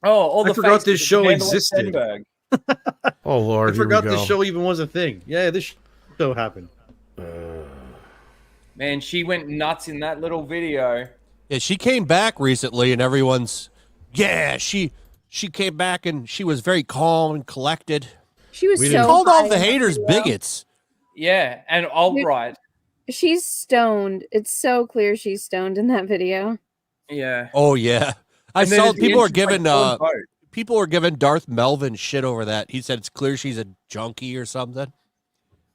Oh, all the I forgot faces this of show Mandela existed. Stenberg. Oh Lord, I forgot here we this go. show even was a thing. Yeah, this show happened. Man, she went nuts in that little video. Yeah, she came back recently, and everyone's, she came back and she was very calm and collected. She was We so called high all the in that haters video. bigots. Yeah, and alt-right. She's stoned. It's so clear she's stoned in that video. Yeah. Oh yeah, I And then saw at the people end, are she's giving like, "Don't vote." people were giving Darth Melvin shit over that. He said it's clear she's a junkie or something.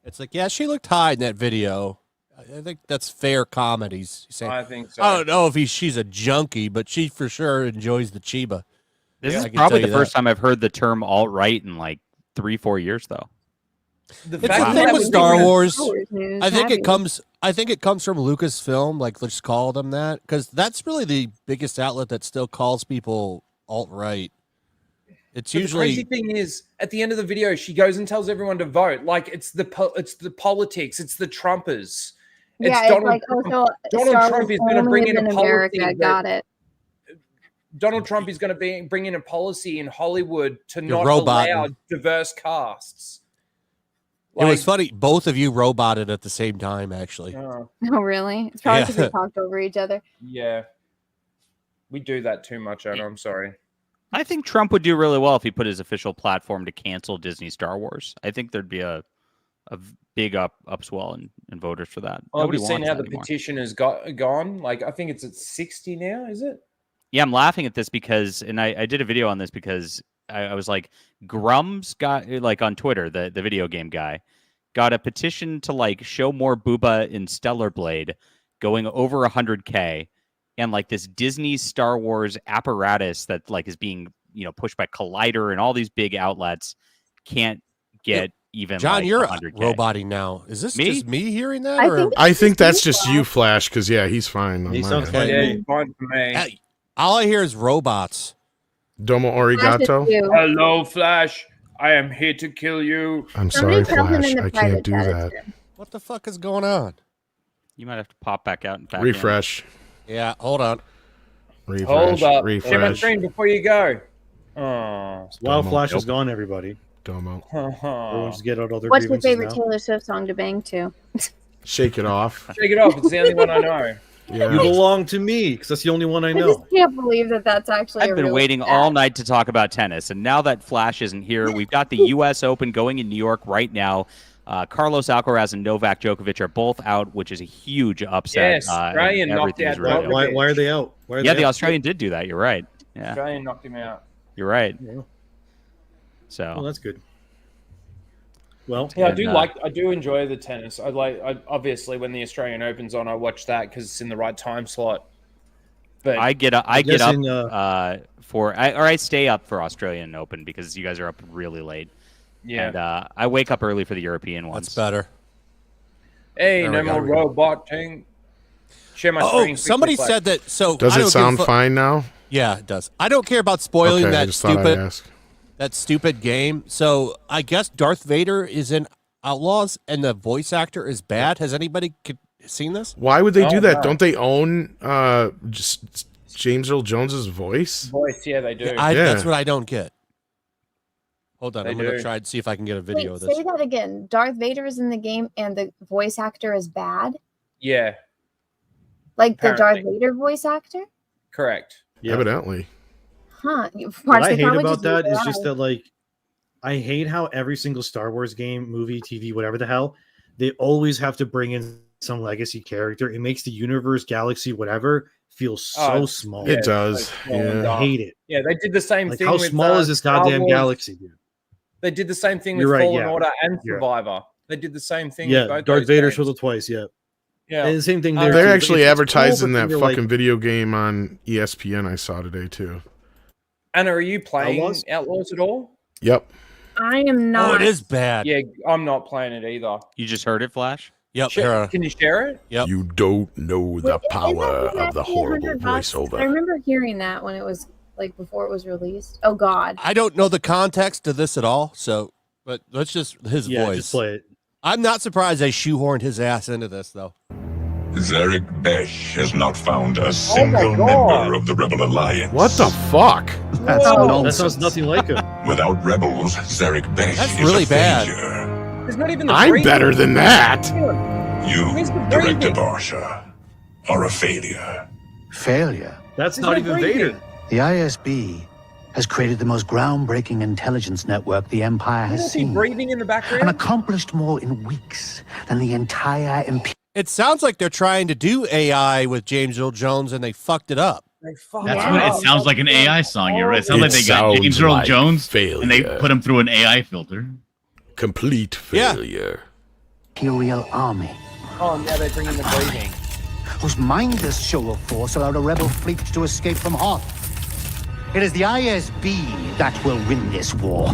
It's like, yeah, she looked high in that video. I think that's fair comedies. I think so. I don't know if she's a junkie, but she for sure enjoys the Chiba. This I is can probably tell the you first that. time I've heard the term alt-right in like 3-4 years, though. It's the thing with Star Wars. I think it comes from Lucasfilm, like let's call them that, because that's really the biggest outlet that still calls people alt-right. It's But usually the crazy thing is, at the end of the video, she goes and tells everyone to vote. Like it's the politics, it's the Trumpers. Yeah, It's Donald like, Trump. also, Donald Star Trump Wars is going to bring only in a in policy. America. Got it. Donald Trump is going to bring in a policy in Hollywood to You're not roboting. allow diverse casts. it was funny. Both of you roboted at the same time, actually. Oh, really? It's probably because we talked over each other. Yeah. We do that too much, Anna. I'm sorry. I think Trump would do really well if he put his official platform to cancel Disney Star Wars. I think there'd be a big upswell in voters for that. Well, Nobody we've seen wants how that the anymore. petition has gone. Like, I think it's at 60 now, is it? Yeah, I'm laughing at this because, and I did a video on this because I was like, Grum's got, like on Twitter, the video game guy, got a petition to like show more booba in Stellar Blade going over 100K, and like this Disney Star Wars apparatus that like is being, pushed by Collider and all these big outlets can't get even John, like you're 100K. roboting now. Is this just me hearing that? I think that's just you, Flash, because yeah, he's fine. He sounds fine. Yeah, he's fine for me. All I hear is robots. Domo arigato. Hello, Flash. I am here to kill you. I'm sorry, tell him Flash. in the I can't private do chat that. What the fuck is going on? You might have to pop back out and back Refresh. Yeah, hold on. Refresh. Hold up. Refresh. Share my screen before you go. Oh. YellowFlash is gone, everybody. Domo. Everyone just get out all their What's your grievances favorite now. Taylor Swift song to bang to? Shake it off. Shake it off. It's the only one I know. Yeah. You belong to me because that's the only one I I know. just can't believe that that's actually. I've been waiting all night to talk about tennis, and now that Flash isn't here, we've got the U.S. Open going in New York right now. Carlos Alcaraz and Novak Djokovic are both out, which is a huge upset. Yes, Australian knocked everything is out really Djokovic. Why are they out? Why are Yeah, they the out? Australian did do that. You're right. Yeah, Australian knocked him out. you're right. Yeah. So Well, that's good. Well, Yeah, And, I do enjoy the tennis. I obviously when the Australian Open's on, I watch that because it's in the right time slot. But I get up guess in, I stay up for Australian Open because you guys are up really late. yeah. And I wake up early for the European ones. That's better. Hey, There no we go. more robot thing. Share my screen. Oh, quickly, somebody Flash. said that. So Does I it don't sound give a- fine now? Yeah, it does. I don't care about spoiling Okay, I that just thought I'd stupid ask. game. So I guess Darth Vader is in Outlaws, and the voice actor is bad. Has anybody seen this? Why would they Oh, do that? no. Don't they own just James Earl Jones's voice? Voice, yeah, they do. Yeah. That's what I don't get. Hold on, They I'm going to do. try and see if I can get a video Wait, of this. say that again. Darth Vader is in the game, and the voice actor is bad. Yeah, Like the Darth Apparently. Vader voice actor. correct. yeah. Evidently. Huh. What I hate about that is just that, like, I hate how every single Star Wars game, movie, TV, whatever the hell, they always have to bring in some legacy character. It makes the universe, galaxy, whatever, feel so Oh, small. It does. like, Yeah. I hate it. Yeah, they did the same Like, thing. how with, small is this Star goddamn Wars. galaxy, dude? They did the same thing with You're right, Fallen yeah. Order and You're right. Survivor. They did the same thing. with Yeah, both Darth those Vader games. showed up twice. Yeah, Yeah, and the same thing Uh, there. They're too. Like, actually it's cool, advertising but that you're fucking like, video game on ESPN I saw today too. Anna, are you playing Outlaws? Outlaws at all? Yep. I am not. Oh, it is bad. Yeah, I'm not playing it either. You just heard it, Flash? Yep. Can you share it? Yep. You don't know the Wait, isn't power that of the actually horrible $100? I voiceover. remember hearing that when it was like before it was released. Oh God. I don't know the context of this at all, so but let's just his yeah, voice. just play it. I'm not surprised they shoehorned his ass into this though. Zarek Besh has not found a single God. member of the Rebel Alliance. What the fuck? That's Oh. nonsense. That sounds nothing like him. Without rebels, Zarek Besh That's is really a bad. failure. There's not even the I'm breathing. better than that. You, Where's the Director breathing? Barsha, are a failure. Failure. That's There's not no even breathing. Vader. The ISB has created the most groundbreaking intelligence network the Empire You has don't see seen, breathing in the and background. accomplished more in weeks than the entire Imperium. It sounds like they're trying to do AI with James Earl Jones and they fucked it up. They fucked That's it what up. it sounds like, an AI song. You're right. It sounds like they got sounds James Earl like Jones failure. and they put him through an AI filter. Complete failure. Army, Oh, now they're bringing the breathing. whose mindless show of force allowed a rebel fleet to escape from Hoth. It is the ISB that will win this war.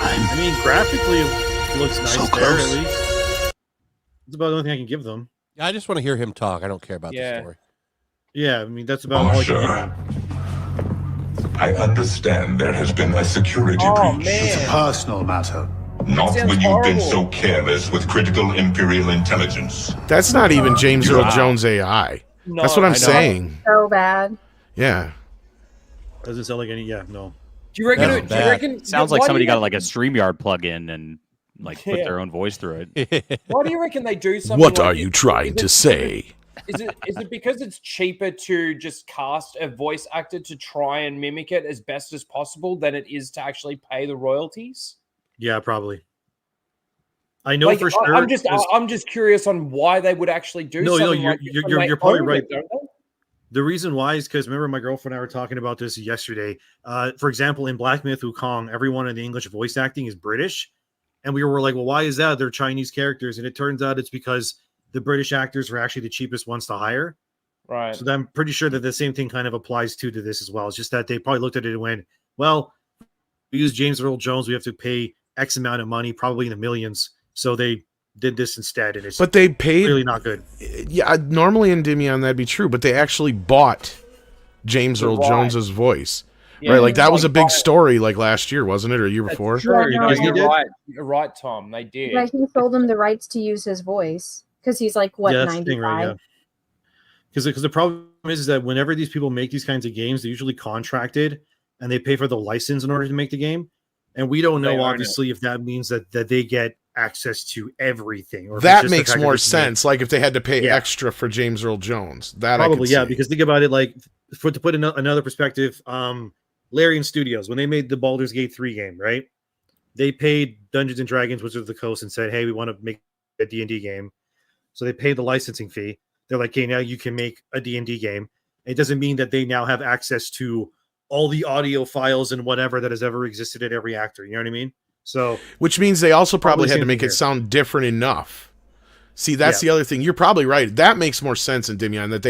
I mean, graphically, it looks nice So there, close. at least. It's about the only thing I can give them. I just want to hear him talk. I don't care about the Yeah. story. Yeah, I mean, that's about all I can give them. I understand there has been a security Oh breach. man. Personal matter. Not sounds when you've been horrible. so careless with critical Imperial intelligence. That's not even James Earl Wow. Jones AI. No, That's what I I'm know. saying. So bad. Yeah. Doesn't sound like any. Yeah, no. Do you reckon? That's Do you bad. reckon? Sounds like why do somebody you got reckon- like a StreamYard plug-in and like put Yeah. their own voice through it. Why do you reckon they do something? What like are this? you trying to say? Is it because it's cheaper to just cast a voice actor to try and mimic it as best as possible than it is to actually pay the royalties? Yeah, probably. I know Like, for sure. I'm just curious on why they would actually do No, something you're- like this you're- when you're- they you're probably own right. it, don't they? The reason why is because remember my girlfriend and I were talking about this yesterday. For example, in Black Myth Wukong, everyone in the English voice acting is British, and we were like, "Well, why is that? They're Chinese characters." And it turns out it's because the British actors were actually the cheapest ones to hire. Right. So I'm pretty sure that the same thing kind of applies to this as well. It's just that they probably looked at it and went, "Well, we use James Earl Jones. We have to pay X amount of money, probably in the millions." So they did this instead, and it's But they paid. really not good. Yeah, normally in Endymion that'd be true, but they actually bought James Earl Right. Jones's voice. Yeah, Right, like that was a big right. story like last year, wasn't it, or a year That's before? Sure, Yeah, you no, guys yeah. did. You're right. You're right, Tom. They did. Yeah, he sold him the rights to use his voice because he's like what, Yeah, that's the thing, 95? right? Yeah. Because the problem is that whenever these people make these kinds of games, they're usually contracted and they pay for the license in order to make the game. And we don't They know, own it. obviously, if that means that they get access to everything. Or if it's That just the makes fact that more they can make- sense. Like if they had to pay Yeah. extra for James Earl Jones, that I Probably, could yeah. see. Because think about it, like to put another perspective, Larian Studios, when they made the Baldur's Gate 3 game, right? They paid Dungeons and Dragons Wizards of the Coast and said, "Hey, we want to make a D&D game." So they paid the licensing fee. They're like, "Okay, now you can make a D&D game." It doesn't mean that they now have access to all the audio files and whatever that has ever existed at every actor. You know what I mean? So Which means they also probably Probably had to same make thing it here. sound different enough. See, that's Yeah. the other thing. You're probably right. That makes more sense in Endymion that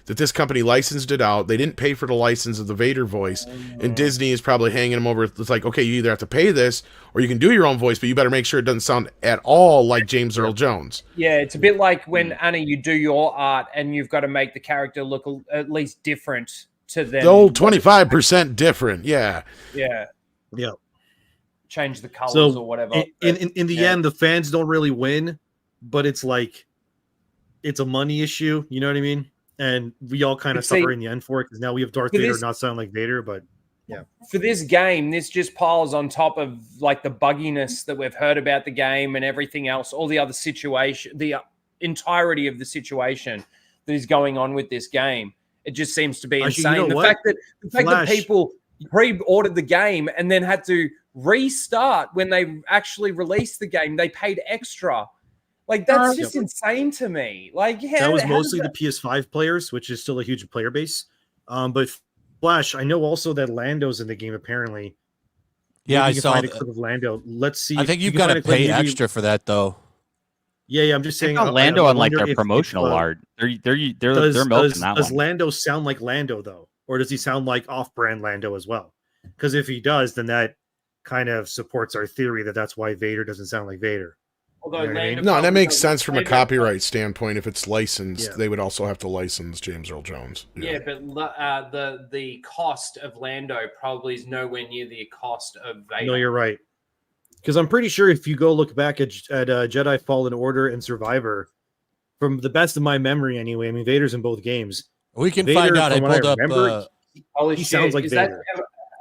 this company licensed it out. They didn't pay for the license of the Vader voice, and Disney is probably hanging them over. It's like, okay, you either have to pay this or you can do your own voice, but you better make sure it doesn't sound at all like James Earl Jones. Yeah, it's a bit like when Anna, you do your art and you've got to make the character look at least different to them. The old 25% different, yeah. Yeah. Yeah. Change the colors So or whatever. in the Yeah. end, the fans don't really win, but it's like it's a money issue. You know what I mean? And we all kind But of see, suffer in the end for it because now we have Darth for Vader this- not sound like Vader, but For this game, this just piles on top of like the bugginess that we've heard about the game and everything else, all the other situation, the entirety of the situation that is going on with this game. It just seems to be Actually, you insane. know The what? fact that Flash. people pre-ordered the game and then had to restart when they actually released the game, they paid extra. Like that's just insane to me. Like that was how mostly does the PS5 players, which is still a huge player base. But Flash, I know also that Lando's in the game apparently. Yeah, Maybe I you can saw find a that. clip of Lando. Let's see. I if think you you've can got find to a clip, pay maybe- extra for that, though. Yeah, I'm just Check saying. out Lando I on like wonder their if, promotional art. They're does, milking that does one. Lando sound like Lando though, or does he sound like off-brand Lando as well? Because if he does, then that kind of supports our theory that that's why Vader doesn't sound like Vader. Although You know what I mean? Lando No, that probably makes doesn't sense from a say that, copyright standpoint. If it's licensed, Yeah. they would also have to license James Earl Jones. Yeah, but the cost of Lando probably is nowhere near the cost of Vader. No, you're right. Because I'm pretty sure if you go look back at Jedi Fallen Order and Survivor, from the best of my memory anyway, I mean, Vader's in both games. We can Vader, find out. I from what pulled remember, up. Holy he shit, sounds like is that- Vader.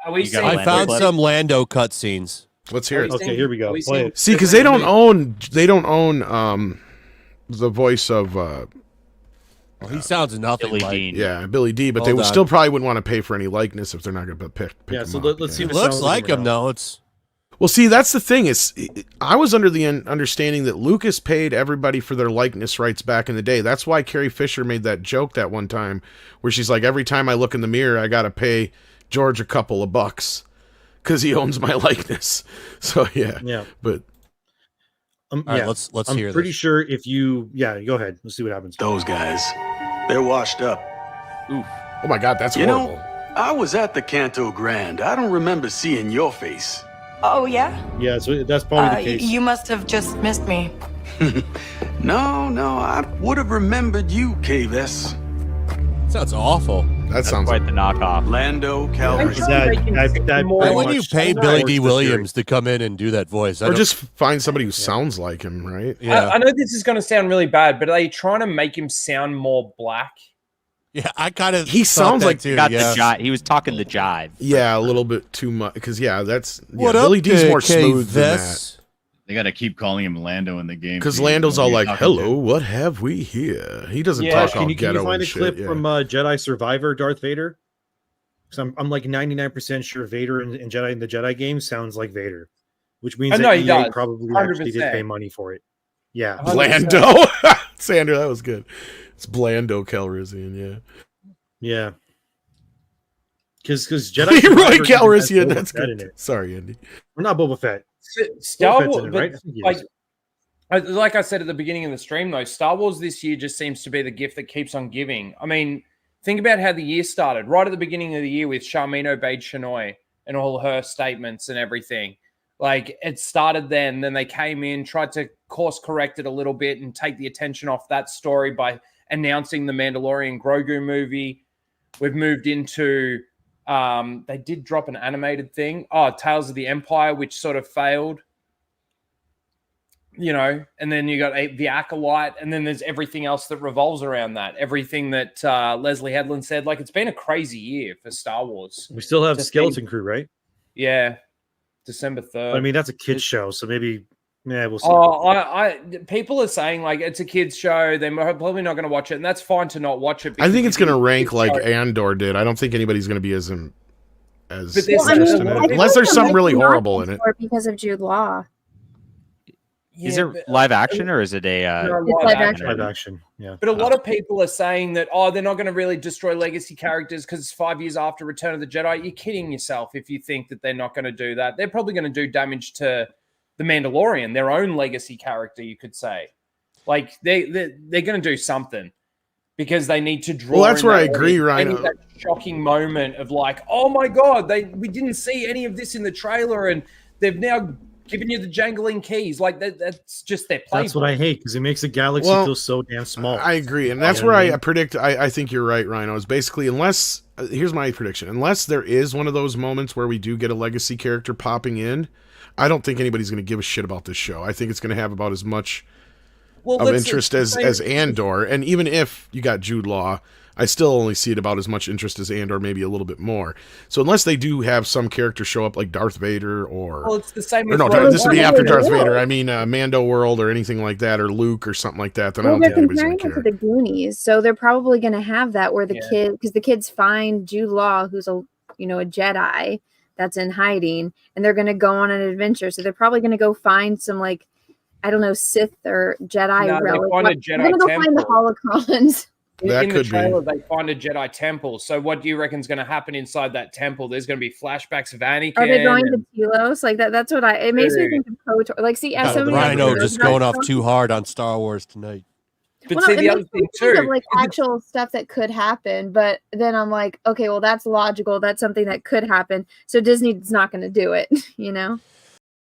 Are we You got seeing? I found Lando some Lando cutscenes. Let's hear it. Okay, here we go. Are we Play seeing- it. See, because they don't own the voice of Well, he sounds nothing Billy like. Dean. Billy D, but they Hold would on. still probably wouldn't want to pay for any likeness if they're not going to pick Yeah, him so up. let's see He if it looks sounds like right him now. though. It's Well, see, that's the thing is, I was under the understanding that Lucas paid everybody for their likeness rights back in the day. That's why Carrie Fisher made that joke that one time where she's like, every time I look in the mirror, I got to pay George a couple of bucks because he owns my likeness. So Yeah. But all right. yeah. Let's I'm hear pretty this. sure if you, go ahead. Let's see what happens. Those guys, they're washed up. oh my God, that's You horrible. know, I was at the Canto Grand. I don't remember seeing your face. Oh, yeah? Yeah, so that's probably the case. You must have just missed me. No, I would have remembered you, KVS. Sounds awful. That That's sounds quite the knockoff. Lando Calrissian. That more- Why very wouldn't you much pay supports Billy the D. theory. Williams to come in and do that voice? I or don't- just find somebody who sounds like him, right? yeah, I know this is going to sound really bad, but are they trying to make him sound more black? yeah. I kind of He sounds like- too. Got Yeah. the jive. He was talking the jive. Yeah, a little bit too much. Because, that's... What yeah, up, Billy D's more smooth than that. Vess? They got to keep calling him Lando in the game. Because so you Lando's know all who you're like, talking hello, to. what have we here? He doesn't Yeah, talk all Can you ghetto find and a shit. clip yeah. from Jedi Survivor Darth Vader? Because I'm like 99% sure Vader in the Jedi game sounds like Vader, which means I know that he EA does. probably actually did 100%. pay money for it. Yeah, 100%. Blando. Sandra, that was good. It's Blando Calrissian, yeah. yeah. Because Jedi Leroy Survivor even has Calrissian, Boba that's Fett in good. it. Sorry, Andy. Or not Boba Fett. Star Boba Fett's Wars, in it, right? I think he like, is. like I said at the beginning of the stream, though, Star Wars this year just seems to be the gift that keeps on giving. I mean, think about how the year started. Right at the beginning of the year with Charmin obeyed Shinoy and all her statements and everything. Like, it started then they came in, tried to course correct it a little bit and take the attention off that story by announcing the Mandalorian Grogu movie. We've moved into... they did drop an animated thing. Tales of the Empire, which sort of failed. And then you got the Acolyte, and then there's everything else that revolves around that. Everything that Leslie Headland said. Like, it's been a crazy year for Star Wars. We still have Just Skeleton Crew, right? Yeah. December 3rd. I mean, that's a kid's show, so maybe, we'll see. People are saying, like, it's a kid's show. They're probably not going to watch it, and that's fine to not watch it. I think it's going to because rank it's like show. Andor did. I don't think anybody's going to be as But there's interested in some- it. Unless there's something really horrible in it. Because of Jude Law. Is Yeah, it live action or is it a No, It's live action. Live action, yeah. But a lot of people are saying that, they're not going to really destroy legacy characters because it's 5 years after Return of the Jedi. You're kidding yourself if you think that they're not going to do that. They're probably going to do damage to the Mandalorian, their own legacy character, you could say. Like, they're going to do something because they need to draw. Well, that's in where I that agree, audience. They Ryan. need that shocking moment of like, oh my God, we didn't see any of this in the trailer and they've now given you the jangling keys. Like, that's just their playbook. That's what I hate, because it makes the galaxy Well, feel so damn small. I agree, and that's You know where what I I mean? predict. I think you're right, Rhino. Is basically unless here's my prediction: unless there is one of those moments where we do get a legacy character popping in, I don't think anybody's going to give a shit about this show. I think it's going to have about as much of interest as Andor, and even if you got Jude Law, I still only see it about as much interest as Andor, maybe a little bit more. So unless they do have some character show up like Darth Vader or it's the same. or no, this would be after Darth Vader. I mean, Mando World or anything like that, or Luke or something like that. Then I don't They're think anybody's comparing going it to to care. the Goonies, so they're probably going to have that where the kid, because the kids find Jude Law, who's a Jedi that's in hiding, and they're going to go on an adventure. So they're probably going to go find some Sith or Jedi No, they relic. find a They're Jedi going to go find the holocrons. That in the could be. trailer, they find a Jedi temple. So what do you reckon is going to happen inside that temple? There's going to be flashbacks of Anakin. Are they going and- to Telos? Like that? That's what it makes me think of KOTOR. Like, see, as so many Rhino other just shows, going off too hard on Star Wars tonight. But Well, see, no, the it other makes me thing think too, of like actual stuff that could happen, but then I'm like, okay, well, that's logical. That's something that could happen. So Disney's not going to do it,